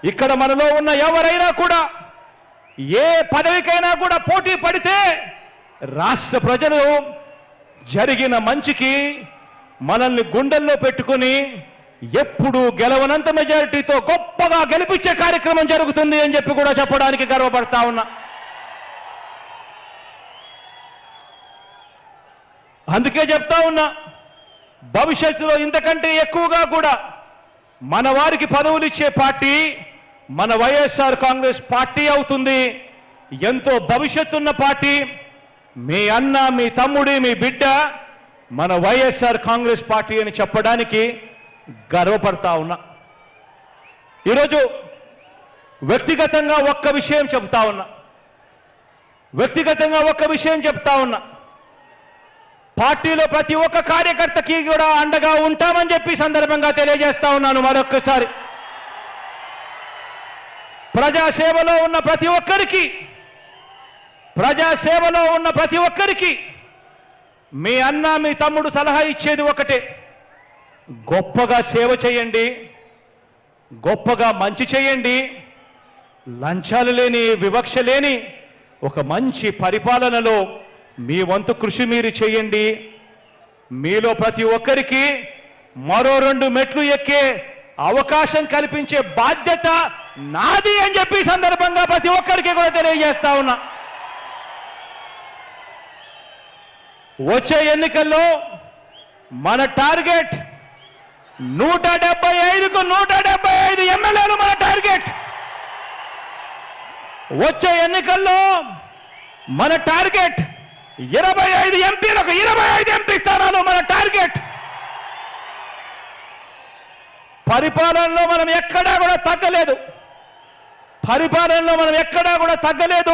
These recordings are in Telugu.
ఇక్కడ మనలో ఉన్న ఎవరైనా కూడా ఏ పదవికైనా కూడా పోటీ పడితే రాష్ట్ర ప్రజలు జరిగిన మంచికి మనల్ని గుండెల్లో పెట్టుకుని ఎప్పుడు గెలవనంత మెజారిటీతో గొప్పగా గెలిపించే కార్యక్రమం జరుగుతుంది అని చెప్పి కూడా చెప్పడానికి గర్వపడతా ఉన్నా. అందుకే చెప్తా ఉన్నా, భవిష్యత్తులో ఇంతకంటే ఎక్కువగా కూడా మన వారికి పదవులు ఇచ్చే పార్టీ మన వైఎస్ఆర్ కాంగ్రెస్ పార్టీ అవుతుంది. ఎంతో భవిష్యత్తున్న పార్టీ. మీ అన్న, మీ తమ్ముడి, మీ బిడ్డ మన వైఎస్ఆర్ కాంగ్రెస్ పార్టీ అని చెప్పడానికి గర్వపడతా ఉన్నా. ఈరోజు వ్యక్తిగతంగా ఒక్క విషయం చెప్తా ఉన్నా. పార్టీలో ప్రతి ఒక్క కార్యకర్తకి కూడా అండగా ఉంటామని చెప్పి సందర్భంగా తెలియజేస్తా ఉన్నాను. మరొక్కసారి ప్రజాసేవలో ఉన్న ప్రతి ఒక్కరికి మీ అన్న, మీ తమ్ముడు సలహా ఇచ్చేది ఒకటే, గొప్పగా సేవ చేయండి, గొప్పగా మంచి చేయండి, లంచాలు లేని, వివక్ష లేని ఒక మంచి పరిపాలనలో మీ వంతు కృషి మీరు చేయండి. మీలో ప్రతి ఒక్కరికి మరో 2 మెట్లు ఎక్కే అవకాశం కల్పించే బాధ్యత నాది అని చెప్పి సందర్భంగా ప్రతి ఒక్కరికి కూడా తెలియజేస్తా ఉన్నా. వచ్చే ఎన్నికల్లో మన టార్గెట్ 175కు 175 ఎమ్మెల్యేలు మన టార్గెట్. వచ్చే ఎన్నికల్లో మన టార్గెట్ 25 ఎంపీలకు 25 ఎంపీ స్థానాలు మన టార్గెట్. పరిపాలనలో మనం ఎక్కడా కూడా తగ్గలేదు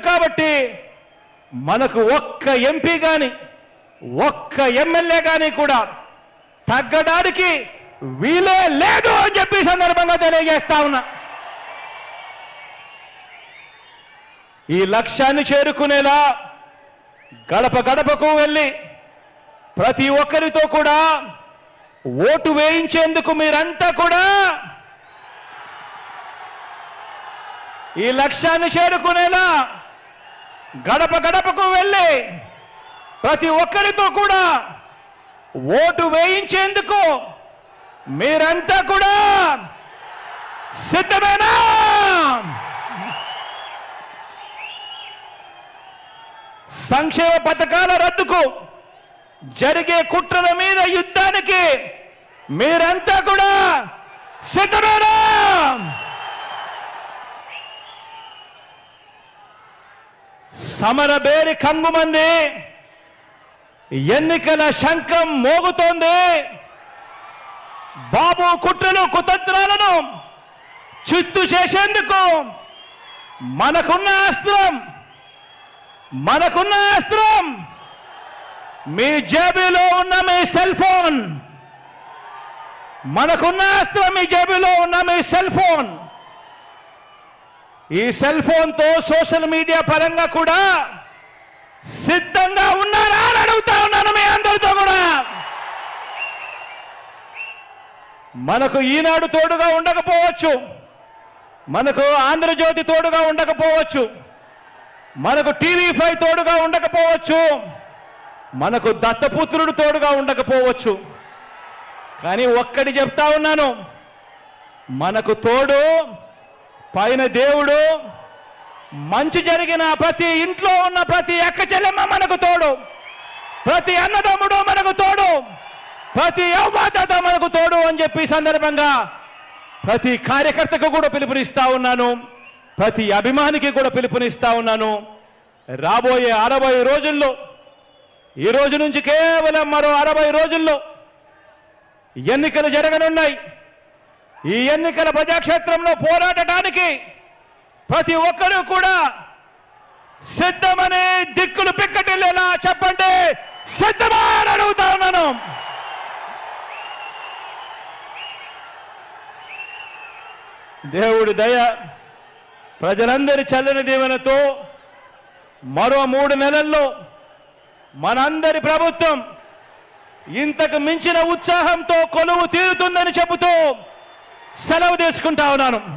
కాబట్టి మనకు ఒక్క ఎంపీ కానీ ఒక్క ఎమ్మెల్యే కానీ కూడా తగ్గడానికి వీలే లేదు అని చెప్పి సందర్భంగా తెలియజేస్తా ఉన్నా. ఈ లక్ష్యాన్ని చేరుకునేలా గడప గడపకు వెళ్ళి ప్రతి ఒక్కరితో కూడా ఓటు వేయించేందుకు మీరంతా కూడా ఈ లక్ష్యాన్ని చేరుకునేలా గడప గడపకు వెళ్ళి ప్రతి ఒక్కరితో కూడా ఓటు వేయించేందుకు మీరంతా కూడా సిద్ధమేనా? సంక్షేమ పథకాల రద్దుకు జరిగే కుట్రల మీద యుద్ధానికి మీరంతా కూడా సిద్ధమేనా? సమరబేరి కంగుమంది, ఎన్నికల శంఖం మోగుతోంది. బాబు కుట్రలు, కుతంత్రాలను చిత్తు చేసేందుకు మనకున్న అస్త్రం మీ జేబులో ఉన్న మీ సెల్ ఫోన్. మనకున్న అస్త్రం మీ జేబులో ఉన్న మీ సెల్ ఫోన్. ఈ సెల్ ఫోన్తో సోషల్ మీడియా పరంగా కూడా సిద్ధంగా ఉన్నారా అని అడుగుతా ఉన్నాను మీ అందరితో కూడా. మనకు ఈనాడు తోడుగా ఉండకపోవచ్చు, మనకు ఆంధ్రజ్యోతి తోడుగా ఉండకపోవచ్చు, మనకు టీవీ5 తోడుగా ఉండకపోవచ్చు, మనకు దత్తపుత్రుడు తోడుగా ఉండకపోవచ్చు. కానీ ఒక్కటి చెప్తా ఉన్నాను, మనకు తోడు పైన దేవుడు. మంచి జరిగిన ప్రతి ఇంట్లో ఉన్న ప్రతి అక్క చెల్లెమ్మ మనకు తోడు, ప్రతి అన్నదమ్ముడు మనకు తోడు, ప్రతి అవ్వాతాత మనకు తోడు అని చెప్పి సందర్భంగా ప్రతి కార్యకర్తకు కూడా పిలుపునిస్తా ఉన్నాను, ప్రతి అభిమానికి కూడా పిలుపునిస్తా ఉన్నాను. రాబోయే 60 రోజుల్లో, ఈ రోజు నుంచి కేవలం మరో 60 రోజుల్లో ఎన్నికలు జరగనున్నాయి. ఈ ఎన్నికల ప్రజాక్షేత్రంలో పోరాడటానికి ప్రతి ఒక్కరూ కూడా సిద్ధమని దిక్కులు పిక్కటిల్లేలా చెప్పండి, సిద్ధమా అని అడుగుతా ఉన్నాను. దేవుడి దయ, ప్రజలందరి చల్లని దీవెనతో మరో 3 నెలల్లో మనందరి ప్రభుత్వం ఇంతకు మించిన ఉత్సాహంతో కొలువు తీరుతుందని చెబుతూ సెలవు తీసుకుంటా ఉన్నాను.